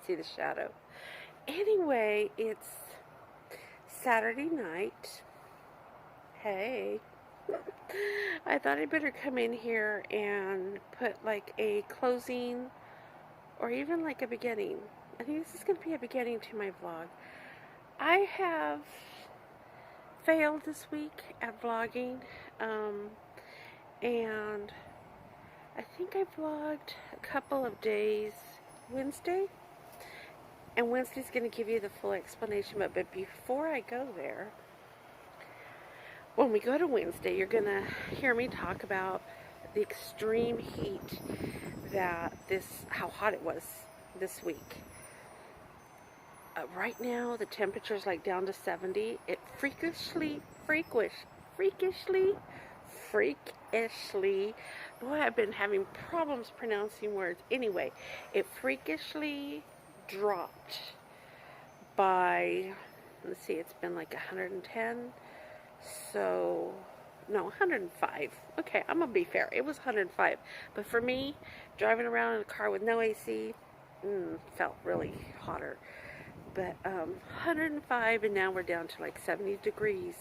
see the shadow. Anyway, it's Saturday night. Hey. I thought I'd better come in here and put like a closing or even like a beginning. I think this is going to be a beginning to my vlog. I have failed this week at vlogging, and I think I vlogged a couple of days Wednesday, and Wednesday's going to give you the full explanation, but before I go there, when we go to Wednesday, you're going to hear me talk about the extreme heat how hot it was this week. Right now, the temperature's like down to 70. It freakishly, boy, I've been having problems pronouncing words. Anyway, it freakishly dropped by, let's see, it's been like 110. So, no, 105. Okay, I'm going to be fair. It was 105. But for me, driving around in a car with no AC, felt really hotter. But 105, and now we're down to like 70 degrees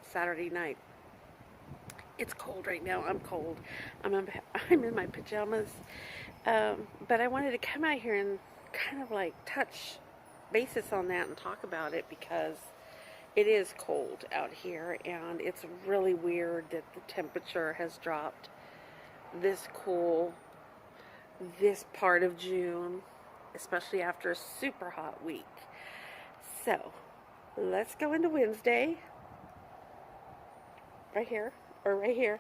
Saturday night. It's cold right now. I'm cold. I'm in my pajamas. But I wanted to come out here and kind of like touch basis on that and talk about it, because it is cold out here, and it's really weird that the temperature has dropped this cool this part of June, especially after a super hot week. So, let's go into Wednesday. Right here, or right here.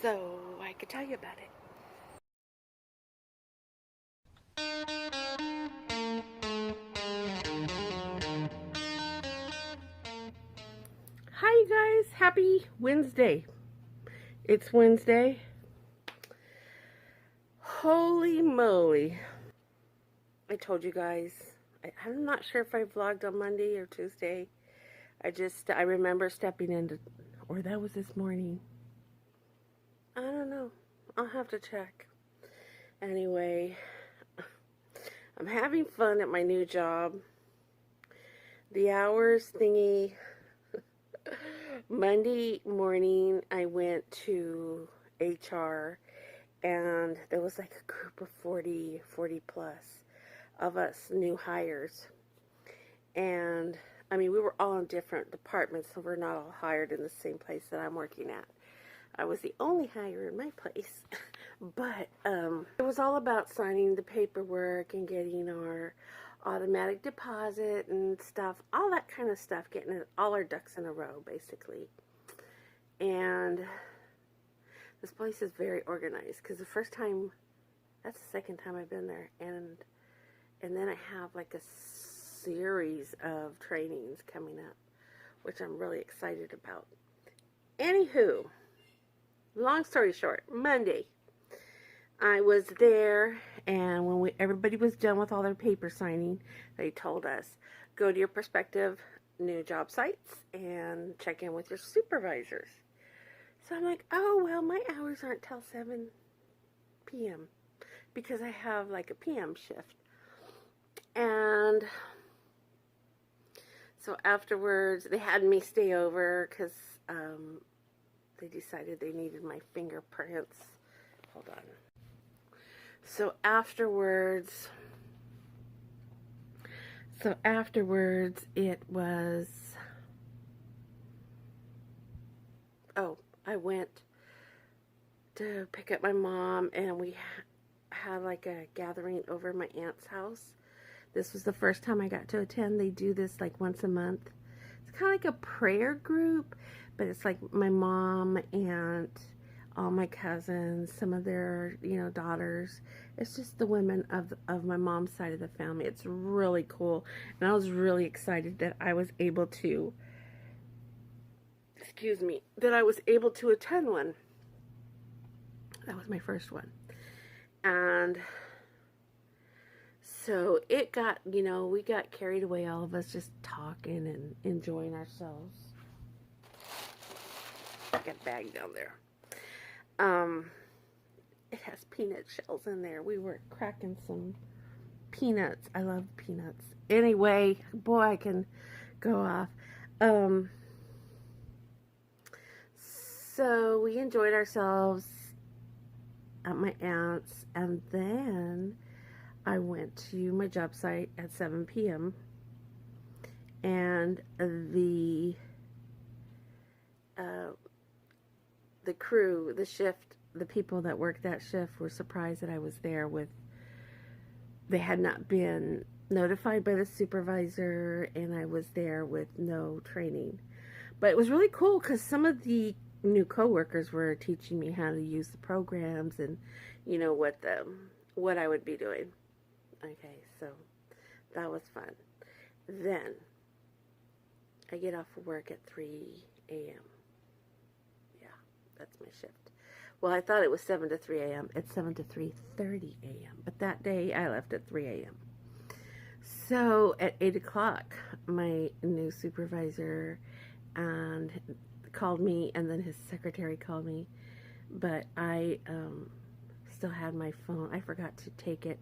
So, I could tell you about it. Hi, you guys. Happy Wednesday. It's Wednesday. Holy moly. I told you guys. I'm not sure if I vlogged on Monday or Tuesday. I remember stepping into, or that was this morning. I don't know. I'll have to check. Anyway, I'm having fun at my new job. The hours thingy. Monday morning, I went to HR, and there was like a group of 40 plus of us new hires. And I mean, we were all in different departments, so we're not all hired in the same place that I'm working at. I was the only hire in my place. But it was all about signing the paperwork and getting our automatic deposit and stuff, all that kind of stuff, getting all our ducks in a row, basically. And this place is very organized, because that's the second time I've been there, and then I have like a series of trainings coming up, which I'm really excited about. Anywho, long story short, Monday, I was there, and when everybody was done with all their paper signing, they told us, go to your prospective new job sites and check in with your supervisors. So I'm like, oh, well, my hours aren't till 7 p.m. because I have like a PM shift. And so afterwards, they had me stay over because they decided they needed my fingerprints. Hold on. So afterwards, it was, I went to pick up my mom, and we had like a gathering over my aunt's house. This was the first time I got to attend. They do this like once a month. It's kind of like a prayer group, but it's like my mom, aunt, all my cousins, some of their, daughters. It's just the women of my mom's side of the family. It's really cool. And I was really excited that I was able to, attend one. That was my first one. And so it got, we got carried away, all of us just talking and enjoying ourselves. I got a bag down there. It has peanut shells in there. We were cracking some peanuts. I love peanuts. Anyway, boy, I can go off. Um, so we enjoyed ourselves at my aunt's, and then I went to my job site at 7 p.m. and uh, the crew, the shift, the people that worked that shift were surprised that I was there with, they had not been notified by the supervisor, and I was there with no training. But it was really cool because some of the new coworkers were teaching me how to use the programs and, you know, what I would be doing. Okay, so that was fun. Then I get off of work at 3 a.m. Yeah, that's my shift. Well, I thought it was 7 to 3 a.m. It's 7 to 3:30 a.m. But that day I left at 3 a.m. So at 8 o'clock, my new supervisor and called me, and then his secretary called me. But I still had my phone. I forgot to take it,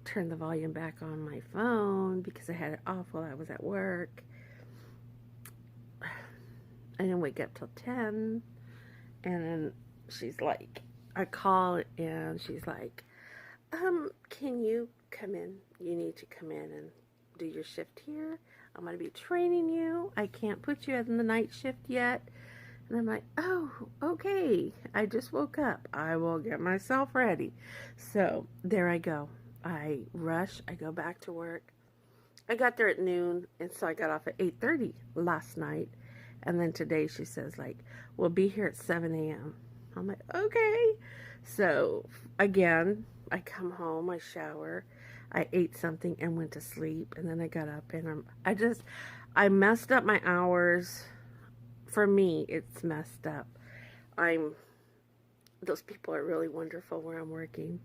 turn the volume back on my phone because I had it off while I was at work. I didn't wake up till 10, and then she's like, I call and she's like, can you come in? You need to come in and do your shift here. I'm going to be training you. I can't put you in the night shift yet. And I'm like, oh, okay. I just woke up. I will get myself ready. So there I go. I rush. I go back to work. I got there at noon, and so I got off at 8:30 last night. And then today she says, like, we'll be here at 7 a.m. I'm like, okay. So again, I come home, I shower, I ate something and went to sleep. And then I got up and I messed up my hours. For me, it's messed up. Those people are really wonderful where I'm working.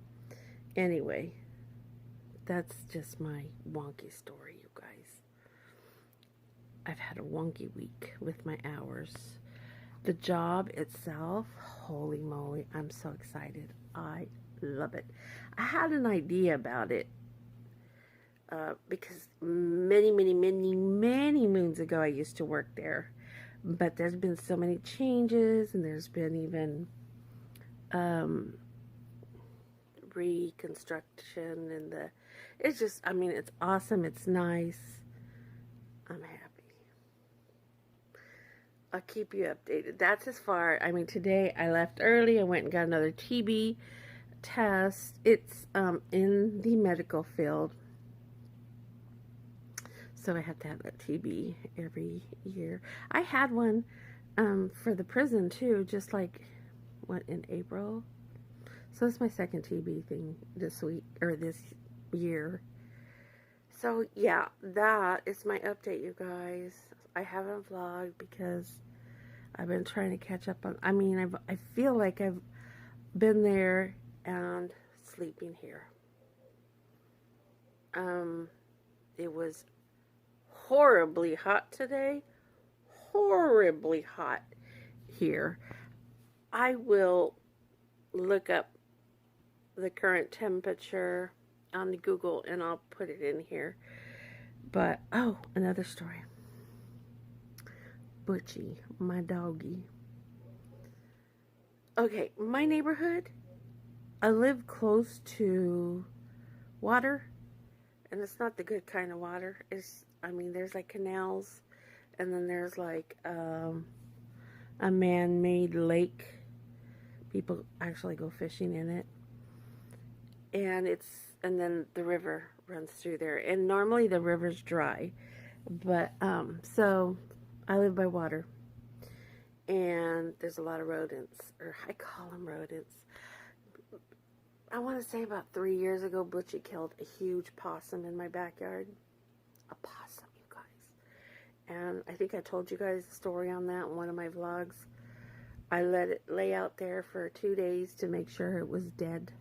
Anyway, that's just my wonky story, you guys. I've had a wonky week with my hours. The job itself, holy moly, I'm so excited. I love it. I had an idea about it because many moons ago I used to work there. But there's been so many changes, and there's been even reconstruction, and it's just, I mean, it's awesome. It's nice. I'm happy. I'll keep you updated. That's as far, I mean, today I left early. I went and got another TB test. It's in the medical field. So I have to have that TB every year. I had one for the prison too, just like, in April. So it's my second TB thing this week, or this year. So yeah, that is my update, you guys. I haven't vlogged because I've been trying to catch up on, I feel like I've been there and sleeping here. It was horribly hot today. Horribly hot here. I will look up the current temperature on Google and I'll put it in here. But, oh, another story. Butchie, my doggy. Okay, my neighborhood, I live close to water, and it's not the good kind of water. There's like canals, and then there's like a man-made lake. People actually go fishing in it. And then the river runs through there. And normally the river's dry. But, so I live by water. And there's a lot of rodents, or I call them rodents. I want to say about 3 years ago, Butchie killed a huge possum in my backyard. A possum, you guys. And I think I told you guys the story on that in one of my vlogs. I let it lay out there for 2 days to make sure it was dead.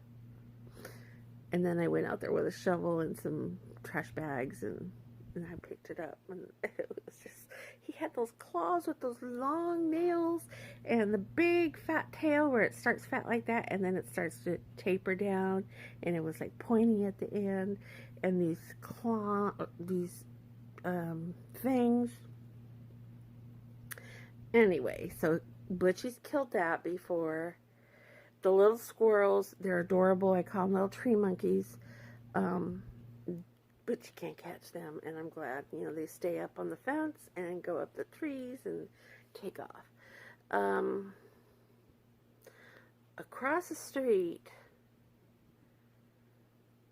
And then I went out there with a shovel and some trash bags, and I picked it up. And it was just He had those claws with those long nails and the big fat tail where it starts fat like that and then it starts to taper down, and it was like pointy at the end, and these things. Anyway, so Butchie's killed that before. The little squirrels, they're adorable. I call them little tree monkeys. But you can't catch them, and I'm glad. You know, they stay up on the fence and go up the trees and take off. Across the street,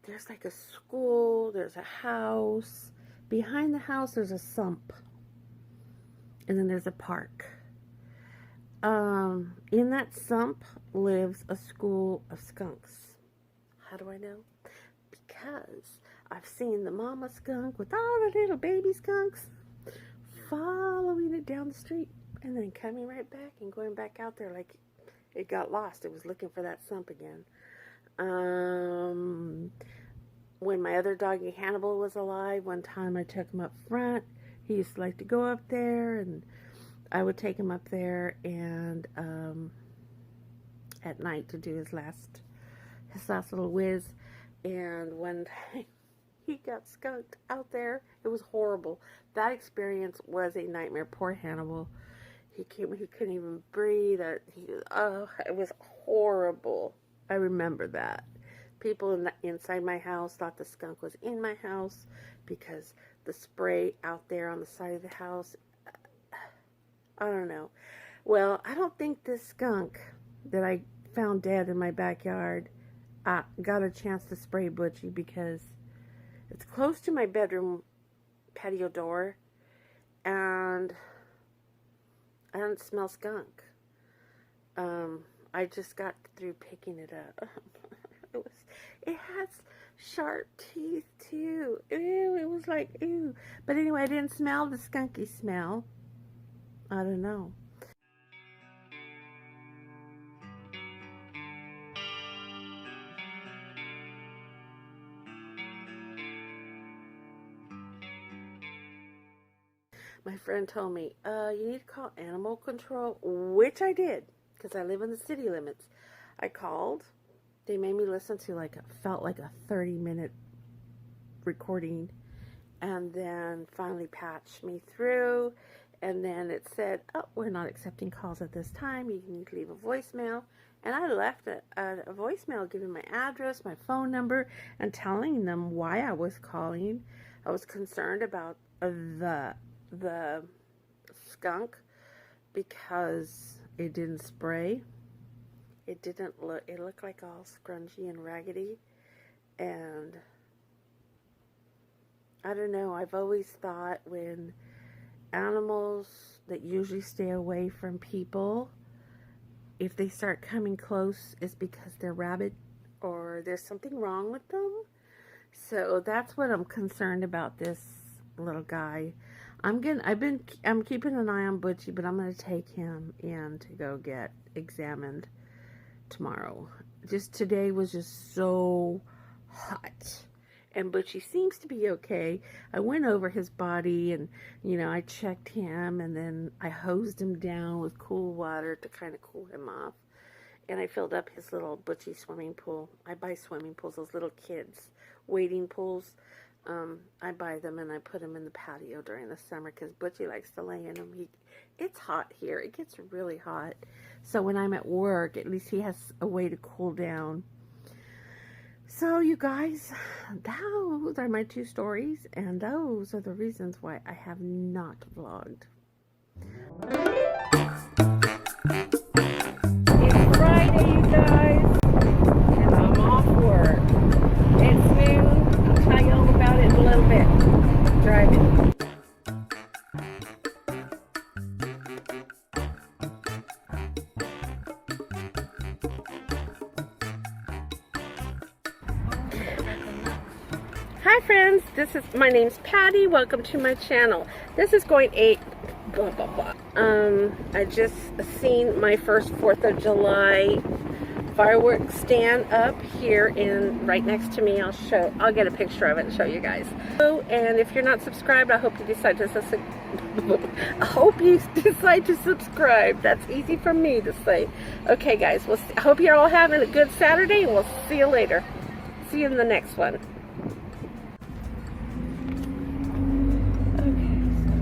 there's like a school, there's a house. Behind the house, there's a sump. And then there's a park. In that sump lives a school of skunks. How do I know? Because I've seen the mama skunk with all the little baby skunks following it down the street and then coming right back and going back out there like it got lost. It was looking for that sump again. When my other doggy Hannibal was alive, one time I took him up front. He used to like to go up there, and I would take him up there and at night to do his last little whiz. And one time he got skunked out there. It was horrible. That experience was a nightmare. Poor Hannibal. He couldn't even breathe. It was horrible. I remember that. People inside my house thought the skunk was in my house because the spray out there on the side of the house. I don't know. Well, I don't think this skunk that I found dead in my backyard got a chance to spray Butchie because it's close to my bedroom patio door and I don't smell skunk. I just got through picking it up. It has sharp teeth too. Ew, it was like, ew. But anyway, I didn't smell the skunky smell. I don't know. My friend told me, you need to call animal control, which I did, because I live in the city limits. I called. They made me listen to felt like a 30-minute recording, and then finally patched me through, and then it said, oh, we're not accepting calls at this time. You need to leave a voicemail. And I left a voicemail giving my address, my phone number, and telling them why I was calling. I was concerned about the skunk because it didn't spray. It looked like all scrunchy and raggedy, and I don't know, I've always thought when animals that usually stay away from people, if they start coming close, it's because they're rabid or there's something wrong with them. So that's what I'm concerned about, this little guy. I'm keeping an eye on Butchie, but I'm going to take him in to go get examined tomorrow. Just today was just so hot, and Butchie seems to be okay. I went over his body and, I checked him, and then I hosed him down with cool water to kind of cool him off, and I filled up his little Butchie swimming pool. I buy swimming pools, those little kids wading pools. I buy them and I put them in the patio during the summer because Butchie likes to lay in them. It's hot here. It gets really hot. So when I'm at work, at least he has a way to cool down. So you guys, those are my 2 stories, and those are the reasons why I have not vlogged. It's Friday, you guys, and I'm off work. It's noon. I'll tell you all about it in a little bit. Driving. Hi friends, my name's Patty. Welcome to my channel. This is going blah blah blah. I just seen my first 4th of July fireworks stand up here right next to me. I'll get a picture of it and show you guys. Oh, and if you're not subscribed, I hope you decide to subscribe. That's easy for me to say. Okay, guys, I hope you're all having a good Saturday, and we'll see you later. See you in the next one. Okay, so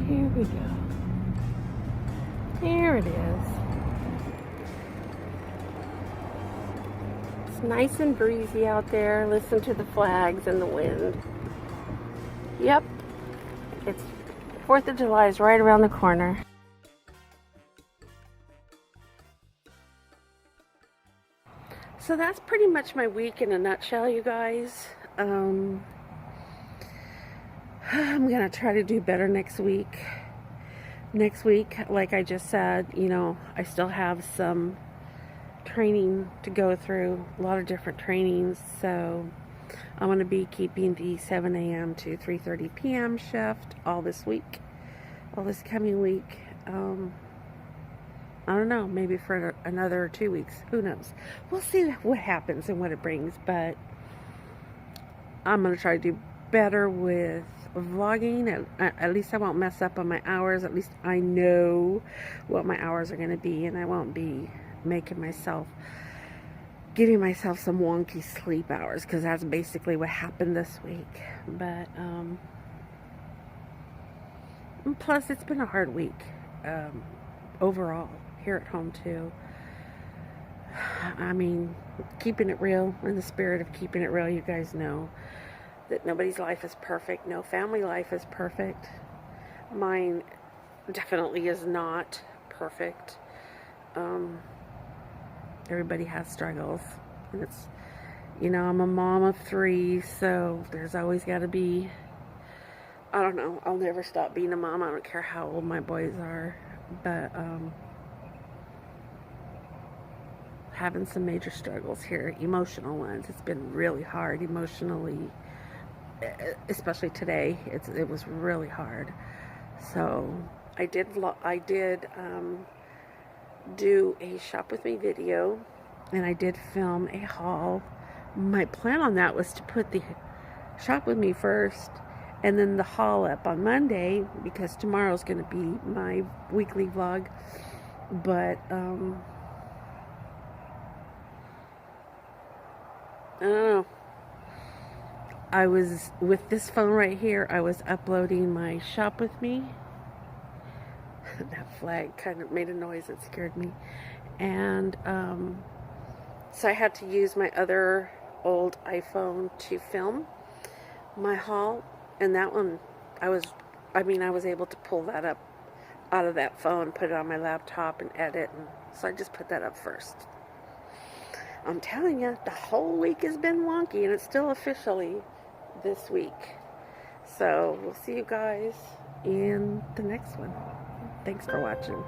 here we go. Here it is. It's nice and breezy out there. Listen to the flags and the wind. Yep, it's 4th of July is right around the corner. So that's pretty much my week in a nutshell, you guys. I'm gonna try to do better next week. Next week, like I just said, you know, I still have some training to go through, a lot of different trainings, so I'm going to be keeping the 7 a.m. to 3:30 p.m. shift all this week, all this coming week. I don't know, maybe for another 2 weeks, who knows. We'll see what happens and what it brings, but I'm going to try to do better with vlogging. At least I won't mess up on my hours. At least I know what my hours are going to be, and I won't be giving myself some wonky sleep hours, because that's basically what happened this week. But plus it's been a hard week overall here at home too. I mean, keeping it real, in the spirit of keeping it real, you guys know that nobody's life is perfect. No family life is perfect. Mine definitely is not perfect. Everybody has struggles, and it's, you know, I'm a mom of 3, so there's always got to be, I don't know, I'll never stop being a mom. I don't care how old my boys are, but having some major struggles here, emotional ones. It's been really hard emotionally, especially today. It was really hard. So I did do a shop with me video, and I did film a haul. My plan on that was to put the shop with me first and then the haul up on Monday, because tomorrow's going to be my weekly vlog. But I don't know, I was with this phone right here, I was uploading my shop with me. That flag kind of made a noise that scared me, and so I had to use my other old iPhone to film my haul, and that one I was able to pull that up out of that phone, put it on my laptop and edit, and so I just put that up first. I'm telling you, the whole week has been wonky, and it's still officially this week. So we'll see you guys in the next one. Thanks for watching.